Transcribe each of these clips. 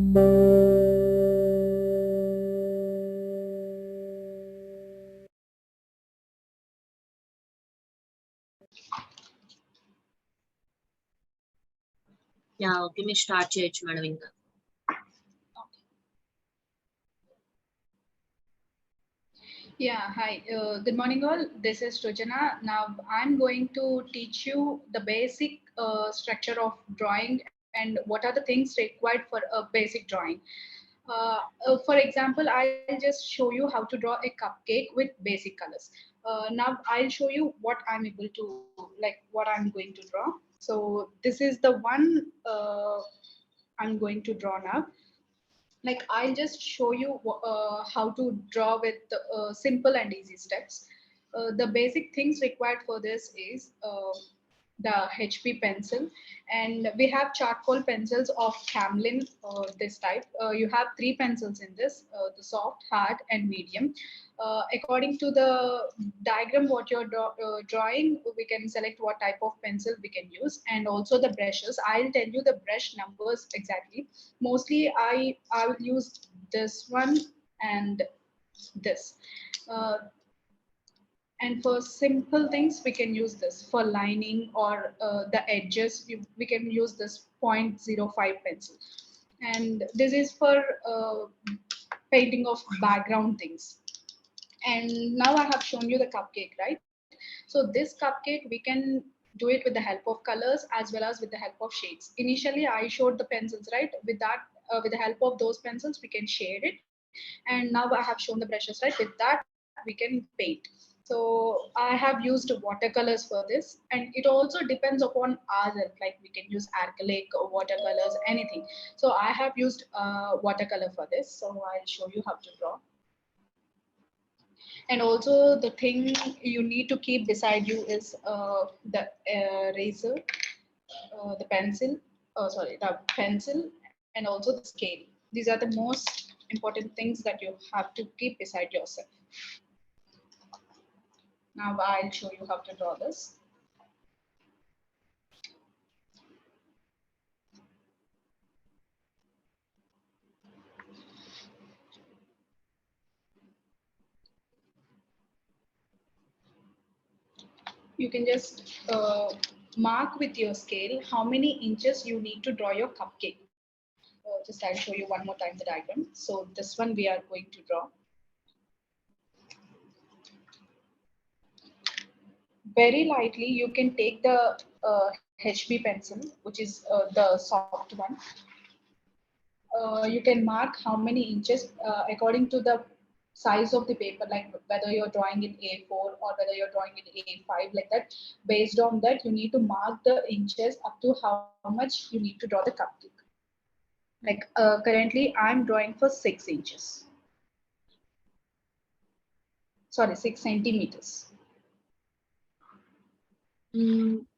Yeah, okay, me start చేయొచ్చు madam ఇంకా. Yeah, hi. Good morning, all. This is Rojana. Now, I'm going to teach you the basic structure of drawing and what are the things required for a basic drawing. For example, I'll just show you how to draw a cupcake with basic colors. Now, I'll show you what I'm able to, like, what I'm going to draw. So, this is the one I'm going to draw now. Like, I'll just show you how to draw with simple and easy steps. The basic things required for this is the HP pencil, and we have charcoal pencils of Camlin, this type. You have 3 pencils in this, the soft, hard and medium. According to the diagram what you're drawing, we can select what type of pencil we can use, and also the brushes. I'll tell you the brush numbers exactly. Mostly I will use this one and this. And for simple things, we can use this. For lining or the edges, we can use this 0.05 pencil. And this is for painting of background things. And now I have shown you the cupcake, right? So this cupcake, we can do it with the help of colors as well as with the help of shades. Initially, I showed the pencils, right? With that, with the help of those pencils, we can shade it. And now I have shown the brushes, right? With that, we can paint. So I have used watercolors for this, and it also depends upon ourselves. Like, we can use acrylic or watercolors, anything. So I have used watercolor for this. So I'll show you how to draw. And also the thing you need to keep beside you is the eraser, the pencil, the pencil, and also the scale. These are the most important things that you have to keep beside yourself. Now I'll show you how to draw this. You can just mark with your scale how many inches you need to draw your cupcake. Just I'll show you one more time the diagram. So this one we are going to draw. Very lightly, you can take the HB pencil, which is the soft one. You can mark how many inches according to the size of the paper, like whether you're drawing in A4 or whether you're drawing in A5, like that. Based on that, you need to mark the inches up to how much you need to draw the cupcake. Like currently, I'm drawing for 6 inches. Sorry, 6 centimeters.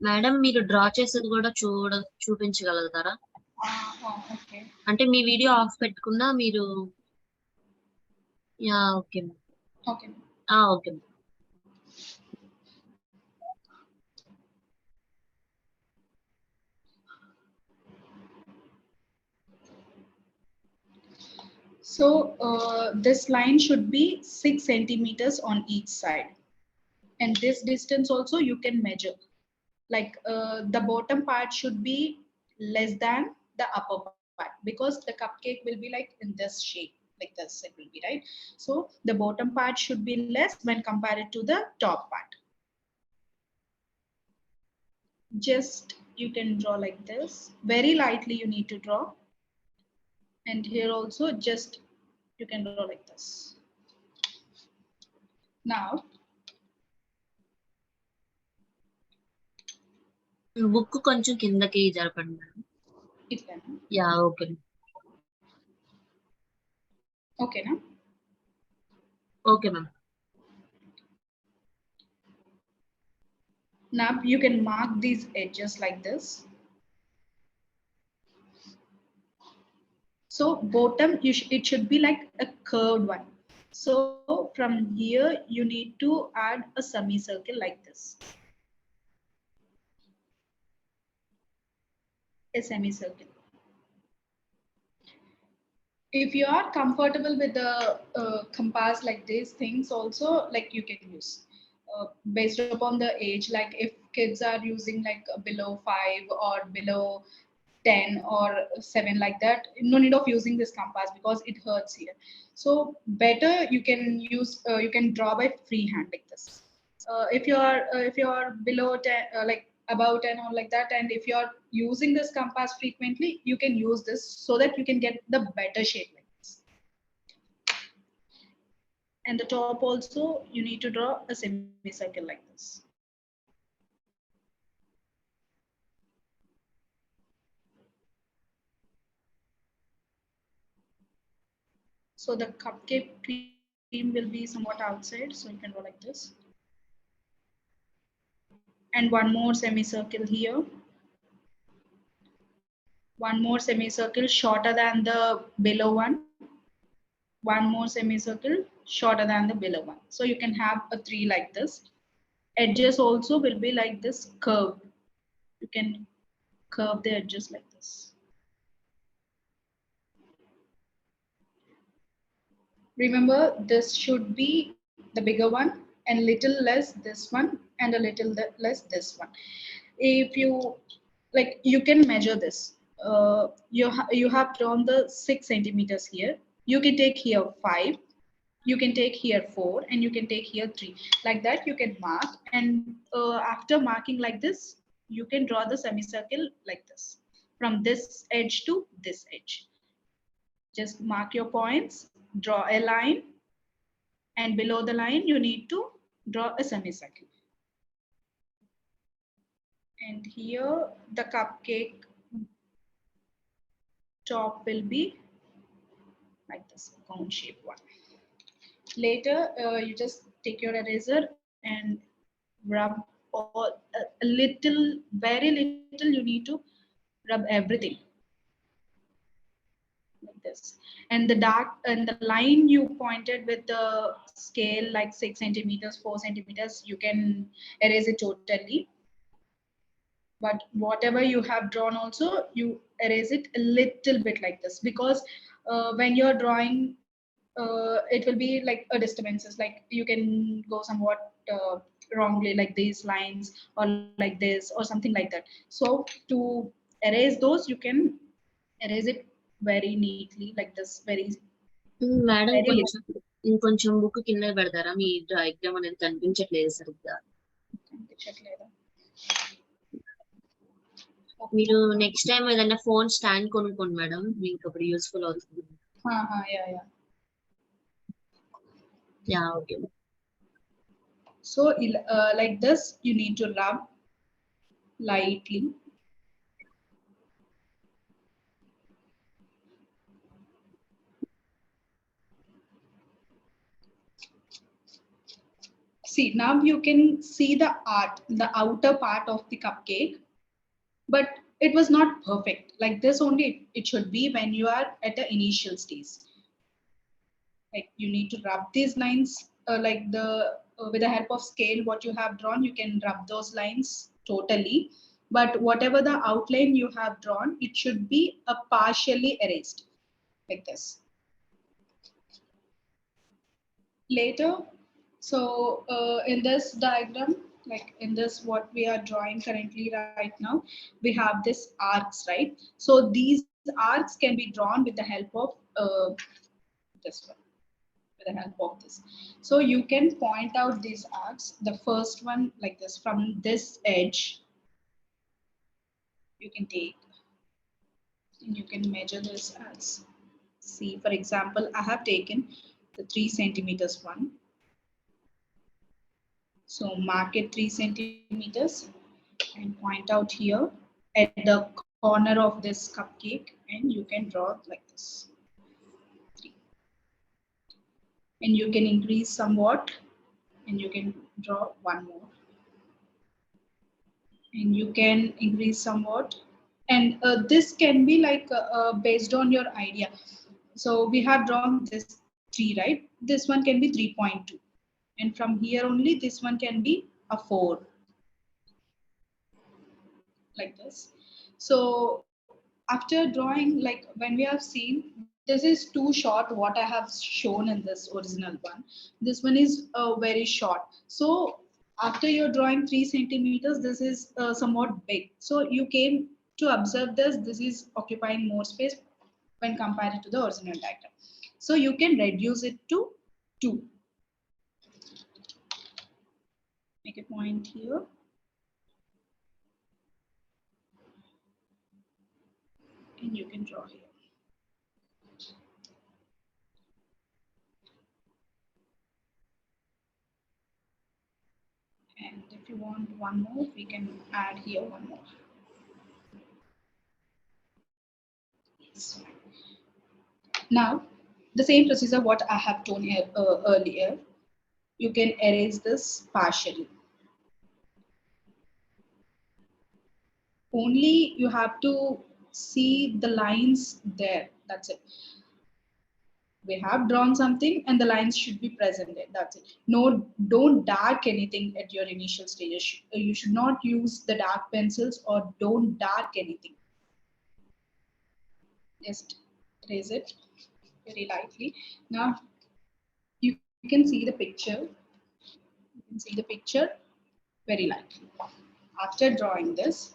Madam మీరు draw చేసేది కూడా చూపించగలుగుతారా? అంటే మీ video of పెట్టుకున్నా మీరు. Yeah, okay. Okay. Okay. So this line should be 6 centimeters on each side. And this distance also you can measure. Like the bottom part should be less than the upper part, because the cupcake will be like in this shape, like this it will be, right? So the bottom part should be less when compared to the top part. Just you can draw like this. Very lightly you need to draw. And here also just you can draw like this. Now book కొంచెం కిందకి జరపండి madam. ఇట్లా. Yeah, okay. ఓకేనా? Okay ma'am. Now you can mark these edges like this. So bottom, it should be like a curved one. So from here you need to add a semicircle like this. A semicircle. if you are comfortable with the compass like these things also, like you can use based upon the age. Like if kids are using like below 5 or below 10 or 7 like that, no need of using this compass because it hurts here. So better you can use you can draw by freehand like this. If you are below 10 like about 10 or like that, and if you are using this compass frequently, you can use this so that you can get the better shape like this. And the top also you need to draw a semicircle like this. So the cupcake cream will be somewhat outside, so you can draw like this. And one more semicircle here. One more semicircle shorter than the below one. One more semicircle shorter than the below one. So you can have a 3 like this. Edges also will be like this curved. You can curve the edges like this. Remember, this should be the bigger one and little less this one and a little less this one. If you like, you can measure this. You have drawn the 6 centimeters here. You can take here 5. You can take here 4 and you can take here 3. Like that you can mark, and after marking like this, you can draw the semicircle like this from this edge to this edge. Just mark your points, draw a line, and below the line you need to draw a semicircle. And here the cupcake top will be like this cone shape one. Later you just take your eraser and rub all a little, very little, you need to rub everything like this. And the dark and the line you pointed with the scale like 6 centimeters, 4 centimeters, you can erase it totally. But whatever you have drawn also, you erase it a little bit like this, because when you're drawing it will be like a disturbances, like you can go somewhat wrongly like these lines or like this or something like that. So to erase those, you can erase it very neatly like this, very madam very little. కొంచెం ఇంకొంచెం book కింద పెడతారా? మీ diagram అనేది కనిపించట్లేదు సరిగ్గా. కనిపించట్లేదా? మీరు next time ఏదైనా ఫోన్ స్టాండ్ కొనుక్కోండి మేడం, మీకు అప్పుడు యూస్ఫుల్ అవుతుంది. Yeah okay. So like this you need to rub lightly. See, now you can see the art, the outer part of the cupcake, but it was not perfect. Like this only it should be when you are at the initial stage. Like you need to rub these lines like the with the help of scale what you have drawn, you can rub those lines totally. But whatever the outline you have drawn, it should be partially erased like this. Later, so in this diagram, like in this what we are drawing currently right now, we have this arcs, right? So these arcs can be drawn with the help of this one, with the help of this. So you can point out these arcs. The first one like this, from this edge you can take and you can measure this as, see, for example, I have taken the 3 centimeters one. So mark it 3 centimeters and point out here at the corner of this cupcake, and you can draw like this. 3. And you can increase somewhat, and you can draw one more. And you can increase somewhat. And this can be like based on your idea. So we have drawn this 3, right? This one can be 3.2. And from here only, this one can be a 4. Like this. So after drawing, like when we have seen, this is too short what I have shown in this original one. This one is very short. So after you're drawing 3 centimeters, this is somewhat big. So you came to observe this. This is occupying more space when compared to the original diagram. So you can reduce it to 2. Make a point here. And you can draw here. And if you want one more, we can add here one more. Yes. Now, the same procedure what I have told you earlier, you can erase this partially. Only you have to see the lines there. That's it. We have drawn something and the lines should be present there. That's it. No, don't dark anything at your initial stages. You should not use the dark pencils or don't dark anything. Just erase it very lightly. Now you can see the picture. You can see the picture very lightly. After drawing this,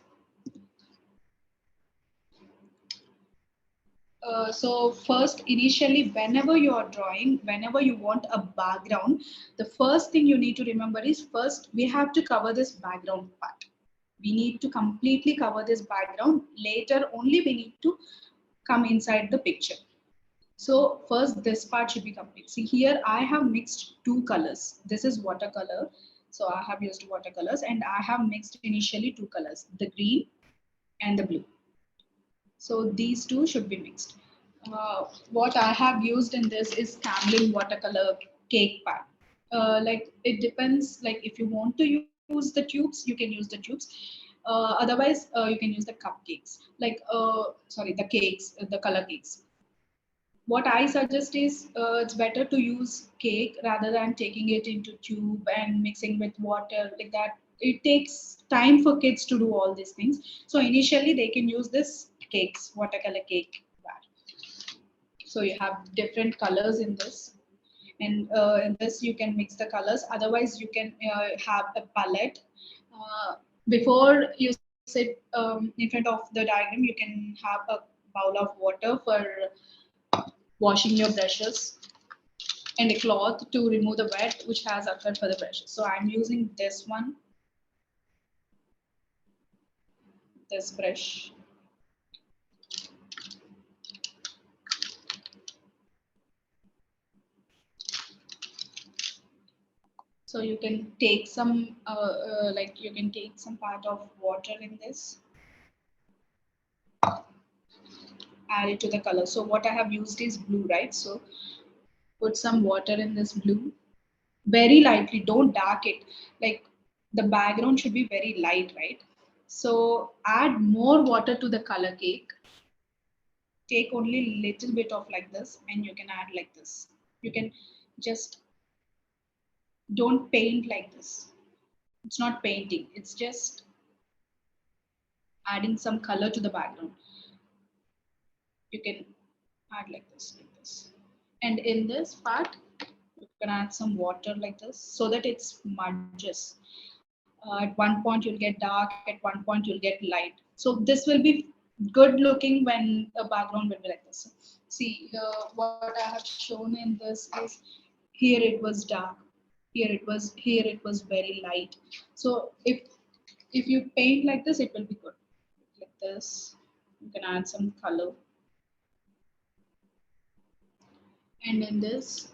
so first, initially, whenever you are drawing, whenever you want a background, the first thing you need to remember is first we have to cover this background part. We need to completely cover this background. Later only we need to come inside the picture. So first this part should be complete. See here I have mixed 2 colors. This is watercolor. So I have used watercolors and I have mixed initially 2 colors, the green and the blue. So these two should be mixed. What I have used in this is Camlin watercolor cake pad. Like it depends. Like if you want to use the tubes, you can use the tubes. Otherwise, you can use the cupcakes. Like sorry, the cakes, the color cakes. What I suggest is it's better to use cake rather than taking it into tube and mixing with water like that. It takes time for kids to do all these things. So initially they can use this cakes, watercolor cake. So you have different colors in this. And in this you can mix the colors. Otherwise you can have a palette. Before you sit in front of the diagram, you can have a bowl of water for washing your brushes and a cloth to remove the wet which has occurred for the brushes. So I'm using this one, this brush. So you can take some, like you can take some part of water in this, add it to the color. So what I have used is blue, right? So put some water in this blue, very lightly, don't dark it. Like the background should be very light, right? So add more water to the color cake. Take only little bit of like this and you can add like this. You can just don't paint like this. It's not painting, it's just adding some color to the background. You can add like this. And in this part, you can add some water like this so that it smudges. At one point you'll get dark, at one point you'll get light. So this will be good looking when the background will be like this. See, what I have shown in this is here it was dark, here it was very light. So if you paint like this, it will be good. Like this, you can add some color. And in this,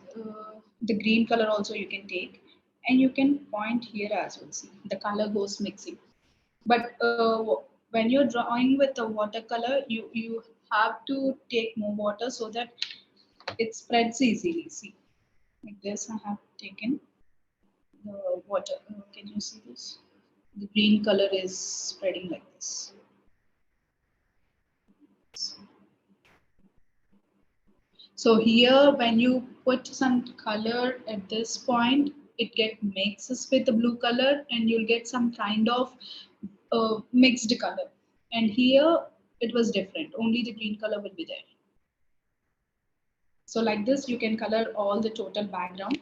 the green color also you can take, and you can point here as well. See, the color goes mixing. But when you're drawing with the watercolor, you have to take more water so that it spreads easily. See, like this, I have taken the water. Can you see this? The green color is spreading like this. So here, when you put some color at this point, it get mixes with the blue color, and you'll get some kind of mixed color. And here, it was different. Only the green color will be there. So like this, you can color all the total background.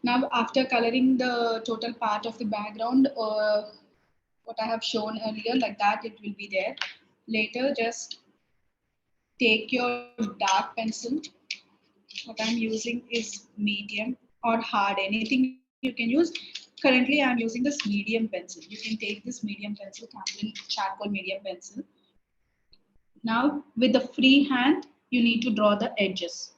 Now, after coloring the total part of the background, what I have shown earlier, like that, it will be there. Later, just take your dark pencil. What I'm using is medium or hard, anything you can use. Currently, I'm using this medium pencil. You can take this medium pencil, Camlin charcoal medium pencil. Now, with the free hand, you need to draw the edges.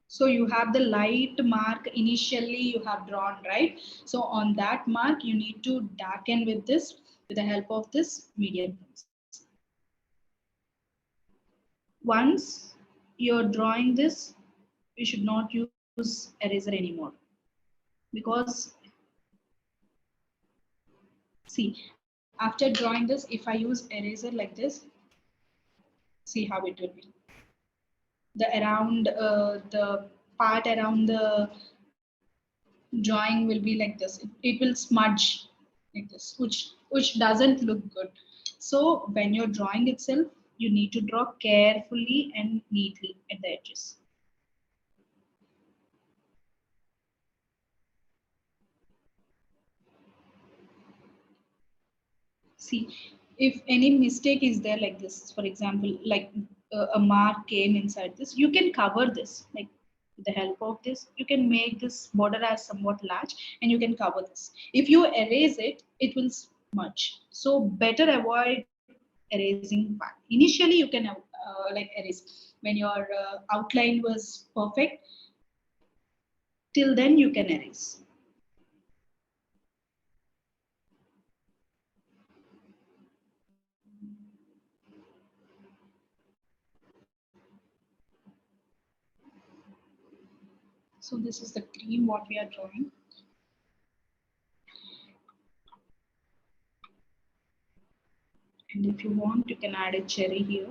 So you have the light mark initially you have drawn, right? So on that mark, you need to darken with this, with the help of this medium pencil. Once you're drawing this, you should not use eraser anymore, because see, after drawing this, if I use eraser like this, see how it will be. The part around the drawing will be like this. It will smudge like this, which doesn't look good. So when you're drawing itself, you need to draw carefully and neatly at the edges. See, if any mistake is there like this, for example, like a mark came inside this, you can cover this. Like with the help of this, you can make this border as somewhat large and you can cover this. If you erase it, it will smudge. So better avoid erasing part. Initially, you can like erase when your outline was perfect. Till then, you can erase. So this is the cream what we are drawing. And if you want, you can add a cherry here.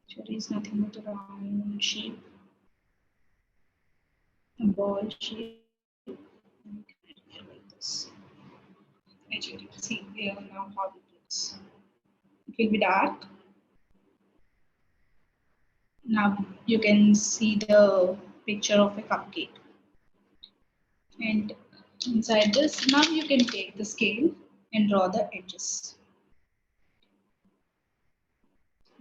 Cherry is nothing but a round shape, a ball shape. And you can add here like this. A cherry. See here now how it looks. It will be dark. Now you can see the picture of a cupcake. And inside this, now you can take the scale and draw the edges.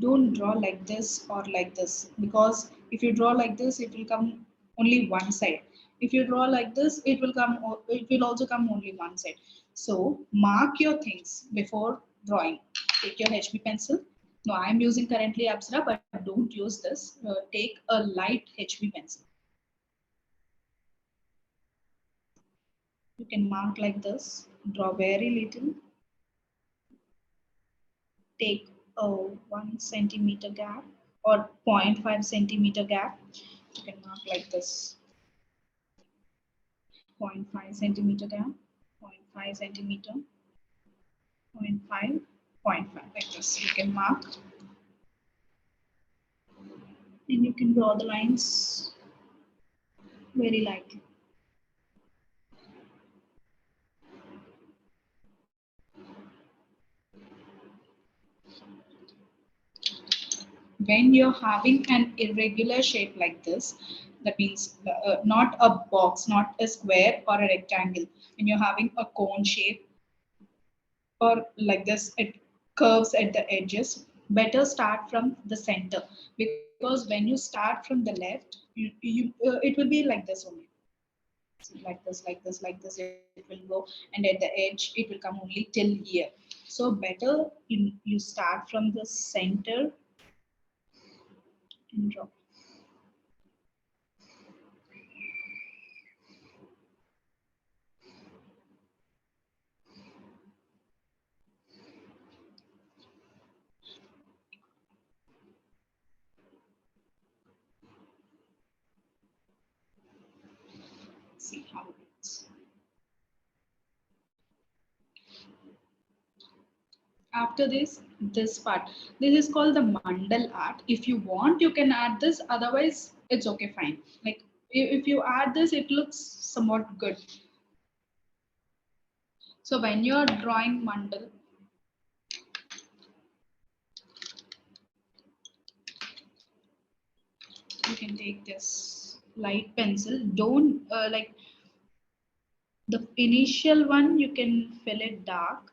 Don't draw like this or like this, because if you draw like this, it will come only one side. If you draw like this, it will also come only one side. So mark your things before drawing. Take your HB pencil. No, I'm using currently Apsara, but don't use this. Take a light HB pencil. You can mark like this, draw very little, take a 1 centimeter gap or 0.5 centimeter gap. You can mark like this, 0.5 centimeter gap, 0.5 centimeter, 0.5, 0.5 like this. You can mark and you can draw the lines very lightly. When you're having an irregular shape like this, that means not a box, not a square or a rectangle. When you're having a cone shape or like this, it curves at the edges, better start from the center, because when you start from the left, it will be like this only. Like this, like this, like this, it will go, and at the edge it will come only till here. So better you start from the center and draw. See how it looks. After this part, this is called the mandal art. If you want, you can add this, otherwise it's okay, fine. Like if you add this, it looks somewhat good. So when you're drawing mandal, you can take this light pencil. Don't like the initial one, you can fill it dark.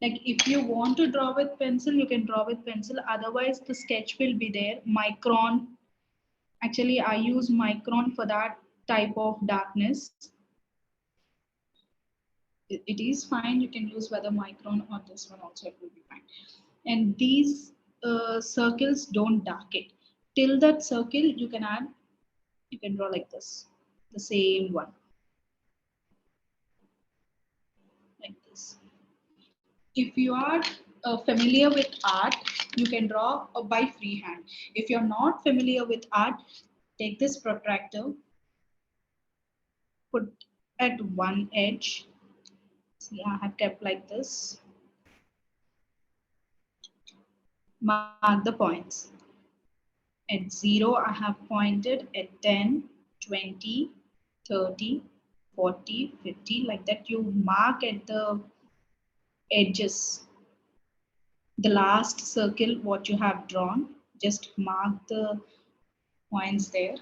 Like if you want to draw with pencil, you can draw with pencil, otherwise the sketch will be there. Micron, actually I use micron for that type of darkness. It is fine, you can use whether micron or this one also, it will be fine. And these circles don't dark it. Till that circle you can add, you can draw like this, the same one, like this. If you are familiar with art, you can draw by freehand. If you're not familiar with art, take this protractor, put at one edge. See, I have kept like this. Mark the points. At 0, I have pointed. At 10, 20, 30, 40, 50, like that. You mark at the edges. The last circle, what you have drawn, just mark the points there.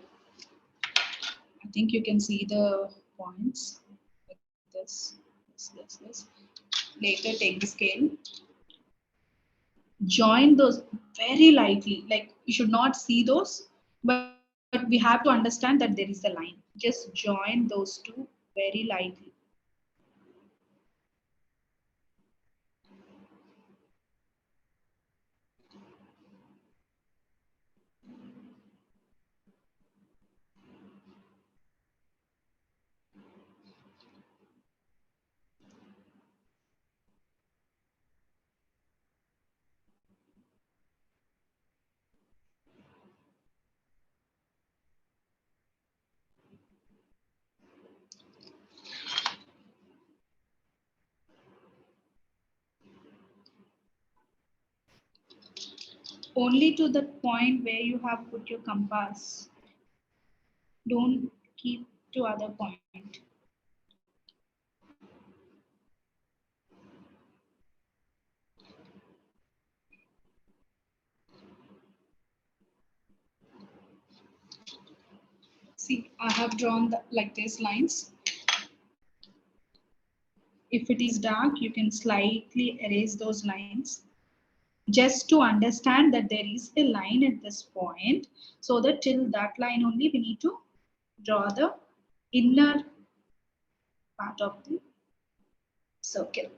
I think you can see the points like this. Later, take the scale. Join those very lightly. Like you should not see those, but we have to understand that there is a line. Just join those two very lightly. Only to the point where you have put your compass. Don't keep to other point. See, I have drawn like these lines. If it is dark, you can slightly erase those lines, just to understand that there is a line at this point, so that till that line only we need to draw the inner part of the circle.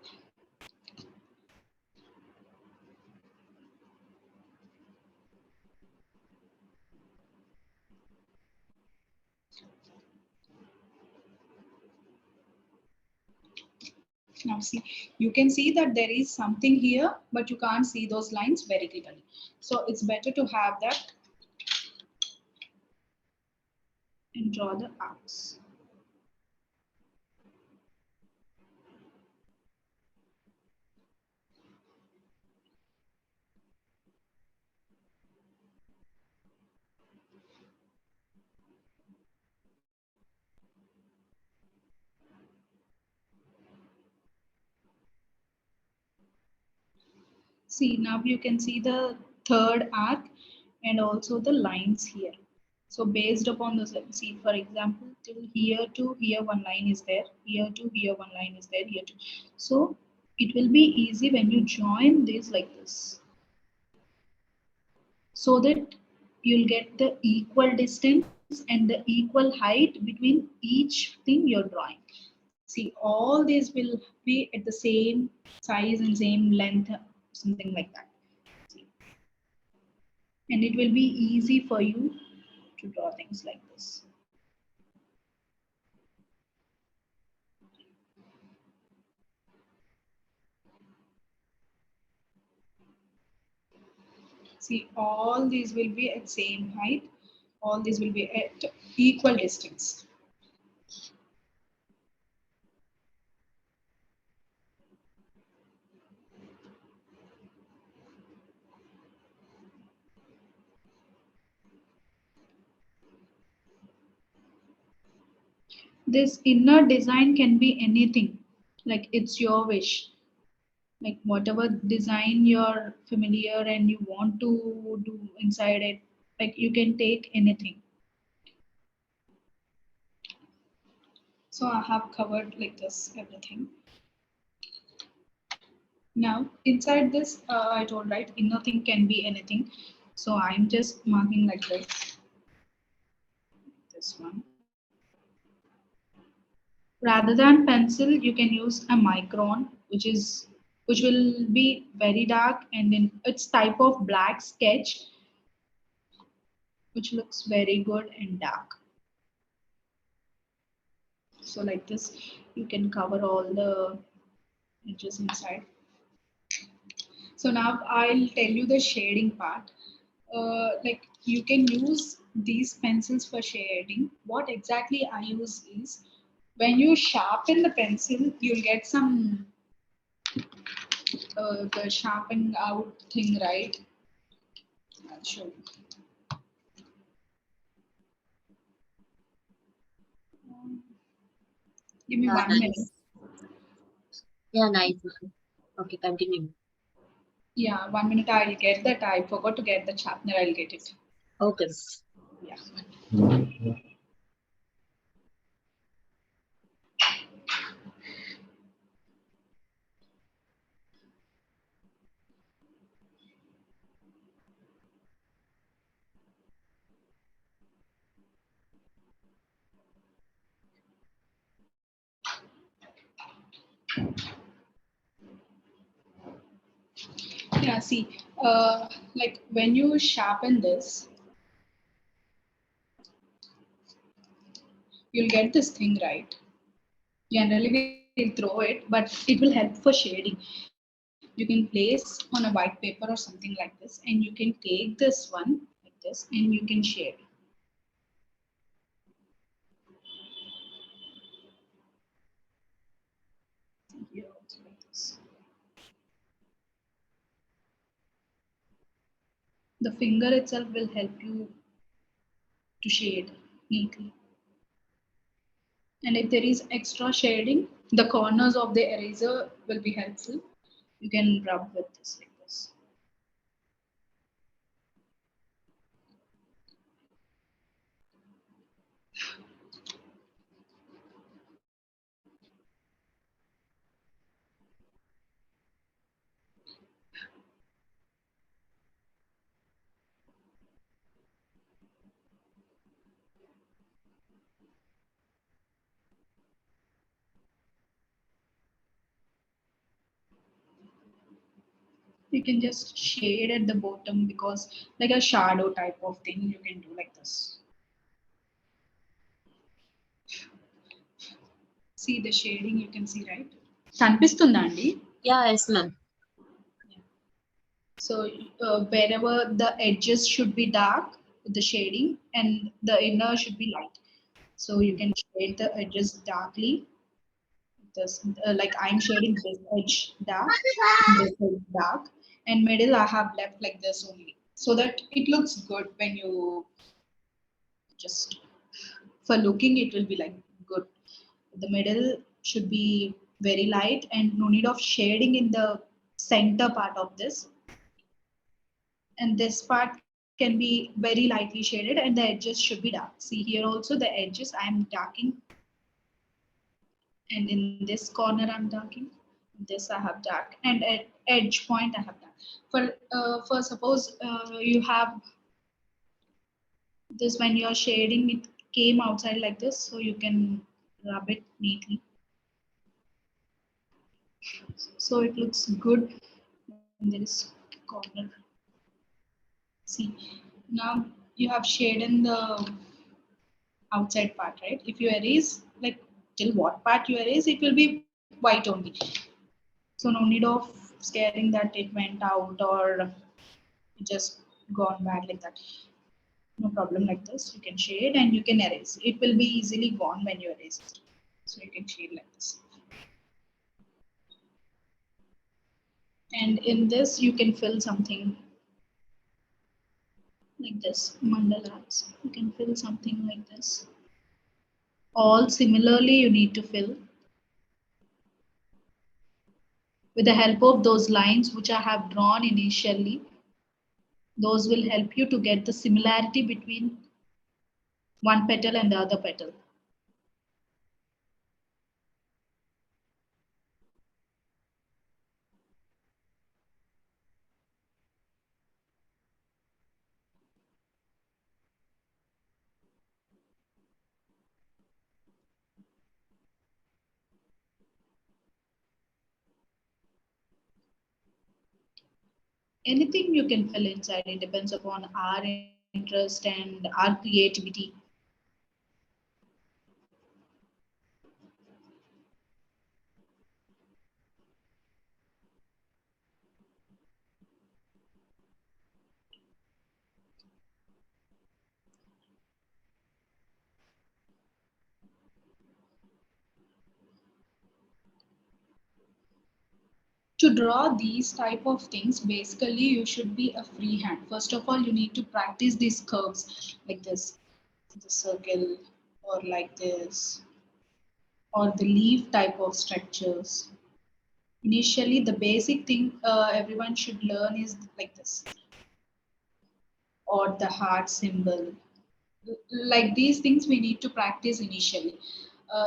Now see, you can see that there is something here, but you can't see those lines very clearly. So it's better to have that and draw the arcs. See, now you can see the third arc and also the lines here. So based upon those, see, for example, till here to here one line is there, here to here one line is there, here to. So it will be easy when you join this like this, so that you'll get the equal distance and the equal height between each thing you're drawing. See, all these will be at the same size and same length, something like that. See. And it will be easy for you to draw things like this. See, all these will be at same height. All these will be at equal distance. This inner design can be anything, like it's your wish. Like whatever design you're familiar and you want to do inside it, like you can take anything. So I have covered like this everything. Now inside this, I told right, inner thing can be anything. So I'm just marking like this one. Rather than pencil, you can use a micron, which will be very dark, and then it's type of black sketch, which looks very good and dark. So like this, you can cover all the edges inside. So now I'll tell you the shading part. Like you can use these pencils for shading. What exactly I use is when you sharpen the pencil, you'll get some the sharpening out thing, right? I'll show you. Give me Yeah, 1 minute. nice. Yeah, nice. Okay, continue. Yeah, 1 minute. I'll get that. I forgot to get the sharpener. I'll get it. Okay. Yeah. Yeah, see, like when you sharpen this, you'll get this thing, right? Generally, we'll throw it, but it will help for shading. You can place on a white paper or something like this, and you can take this one like this, and you can shade. Here also like this. The finger itself will help you to shade neatly. And if there is extra shading, the corners of the eraser will be helpful. You can rub with this like this. You can just shade at the bottom because like a shadow type of thing you can do like this. See the shading you can see, right? కనిపిస్తుందా అండి? Yeah, yes, ma'am. So wherever the edges should be dark with the shading and the inner should be light. So you can shade the edges darkly. This like I'm shading this edge dark, this edge dark, and middle I have left like this only, so that it looks good when you just for looking it will be like good. The middle should be very light and no need of shading in the center part of this, and this part can be very lightly shaded and the edges should be dark. See here also the edges I am darking, and in this corner I'm darking, this I have dark, and at edge point I have dark. For suppose you have this, when you're shading it came outside like this, so you can rub it neatly so it looks good when there is corner. See, now you have shaded the outside part, right? If you erase, like till what part you erase, it will be white only. So no need of scaring that it went out or it just gone bad like that. No problem like this. You can shade and you can erase. It will be easily gone when you erase it. So you can shade like this. And in this, you can fill something like this, mandalas. You can fill something like this. All similarly you need to fill with the help of those lines which I have drawn initially. Those will help you to get the similarity between one petal and the other petal. Anything you can fill inside, it depends upon our interest and our creativity. To draw these type of things, basically you should be a free hand. First of all, you need to practice these curves like this, the circle, or like this, or the leaf type of structures. Initially, the basic thing everyone should learn is like this, or the heart symbol. Like these things we need to practice initially.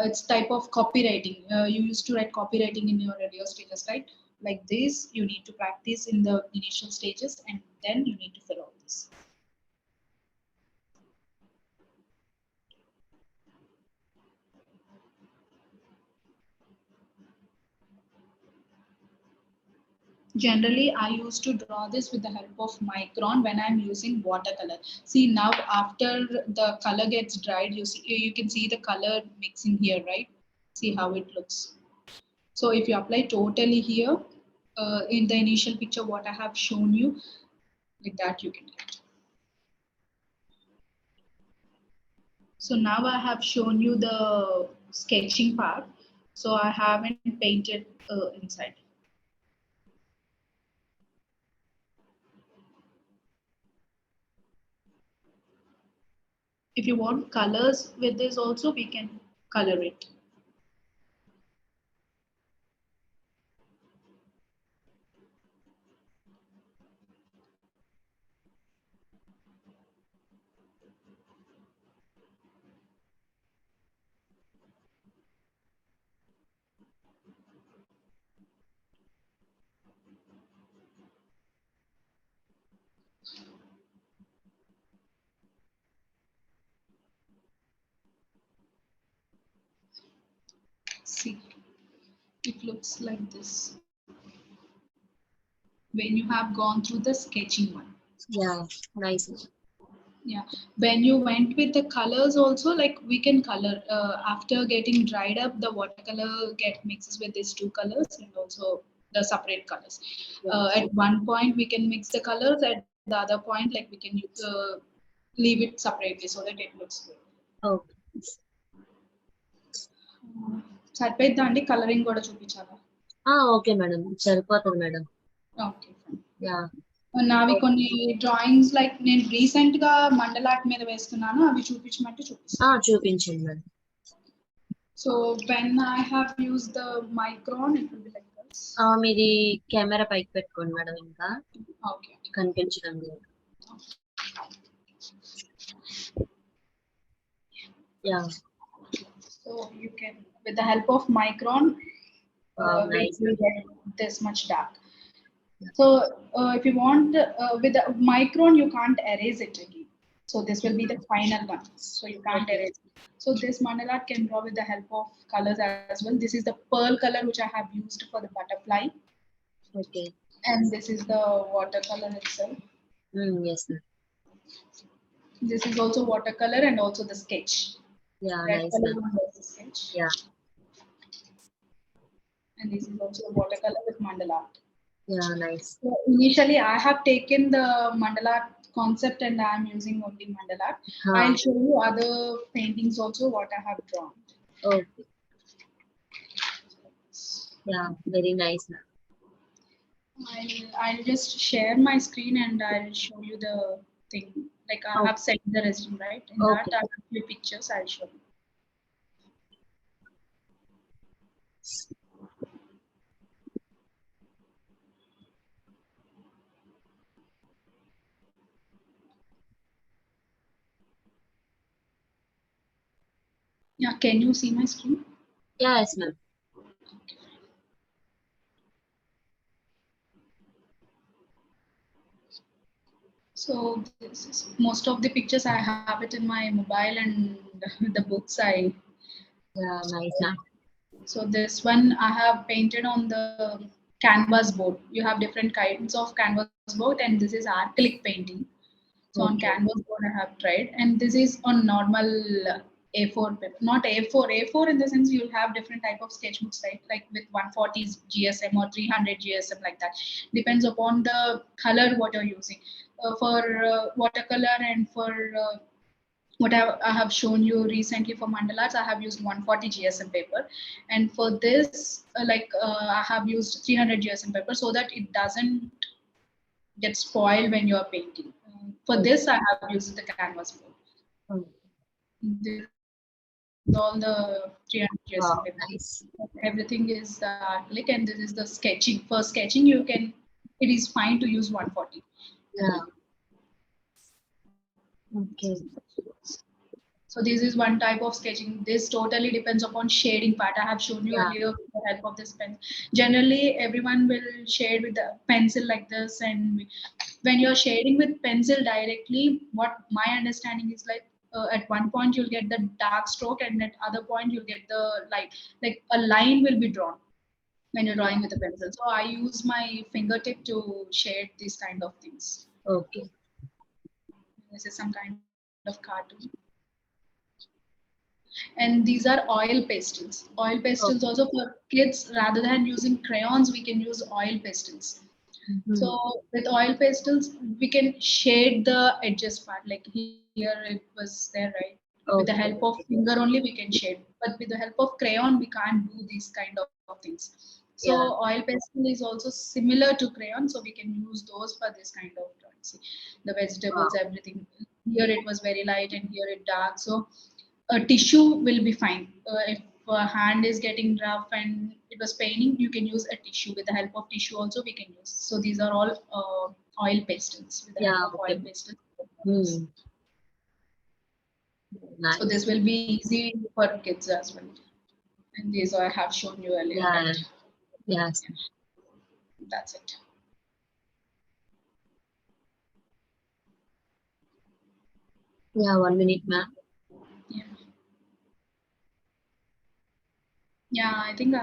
It's type of copywriting. You used to write copywriting in your radio stages, right? Like this, you need to practice in the initial stages, and then you need to fill out this. Generally, I used to draw this with the help of micron when I'm using watercolor. See now, after the color gets dried, you can see the color mixing here, right? See how it looks. So if you apply totally here, in the initial picture, what I have shown you, like that you can get. So now I have shown you the sketching part. So I haven't painted inside. If you want colors with this also, we can color it. See, it looks like this when you have gone through the sketching one. Yeah, nice. Yeah, when you went with the colors also, like we can color after getting dried up, the watercolor get mixes with these two colors and also the separate colors. At one point we can mix the colors, at the other point like we can leave it separately so that it looks good. Okay. సరిపోయిద్దా అండి colouring కూడా చూపించాలా? Okay madam, సరిపోతుంది madam. Okay yeah, నావి కొన్ని drawings like నేను recent గా మండల art మీద వేస్తున్నాను, అవి చూపించమంటే చూపిస్తాను. చూపించండి madam. So when I have used the micron, it will be like this. మీది కెమెరా పైకి పెట్టుకోండి మేడం, ఇంకా Okay. కనిపించడం లేదు. Yeah. So you can, with the help of micron, Nice. we will get this much dark. So if you want, with the micron, you can't erase it again. So this will be the final one. So you can't erase it. So this mandala art can draw with the help of colors as well. This is the pearl color which I have used for the butterfly. Okay. And this is the watercolor itself. Yes, sir. This is also watercolor and also the sketch. Yeah, Red nice. color one was the sketch. Yeah. And this is also watercolor with mandala art. Yeah, nice. So initially, I have taken the mandala art concept and I am using only mandala art. I'll show you other paintings also what I have drawn. Okay. Yeah, very nice. I'll just share my screen and I'll show you the thing. Like I have set the resume, right? In that I have few pictures I'll show you. Yeah, can you see my screen? Yes, ma'am. So this is, most of the pictures I have it in my mobile, and the books I. Yeah, nice, ma'am. So this one I have painted on the canvas board. You have different kinds of canvas board, and this is acrylic painting. So on Okay. canvas board I have tried, and this is on normal A4 paper, not A4. A4 in the sense you'll have different type of sketchbooks, right? Like with 140 GSM or 300 GSM, like that. Depends upon the color what you're using. For watercolor and for what I have shown you recently for mandalas, I have used 140 GSM paper, and for this, I have used 300 GSM paper so that it doesn't get spoiled when you are painting. For this, I have used the canvas board. Oh. This is all the 300 GSM paper. Wow, nice. Everything is acrylic, and this is the sketching. For sketching, you can. It is fine to use 140. Yeah. Okay. So this is one type of sketching. This totally depends upon shading part. I have shown you Yeah. earlier with the help of this pen. Generally, everyone will shade with the pencil like this, and when you're shading with pencil directly, what my understanding is like, at one point you'll get the dark stroke, and at other point you'll get the light. Like a line will be drawn when you're Yeah. drawing with a pencil. So I use my fingertip to shade these kind of things. Okay. This is some kind of cartoon. And these are oil pastels. Oil pastels Okay. also for kids, rather than using crayons, we can use oil pastels. Mm-hmm. So with oil pastels, we can shade the edges part. Like here it was there, right? With the help of Okay. finger only, we can shade. But with the help of crayon, we can't do these kind of things. So Yeah. oil pastel is also similar to crayon, so we can use those for this kind of drawing. See, the vegetables, Wow. everything. Here it was very light, and here it dark. So a tissue will be fine. If a hand is getting rough and it was paining, you can use a tissue. With the help of tissue also we can use. So these are all oil pastels. With the help Yeah. of oil Okay. pastels. Hmm. So this Nice. will be easy for kids as well. And these I have shown you earlier, Yeah. right? Yes. That's it. Yeah. 1 minute, ma'am. Yeah. Yeah, I think I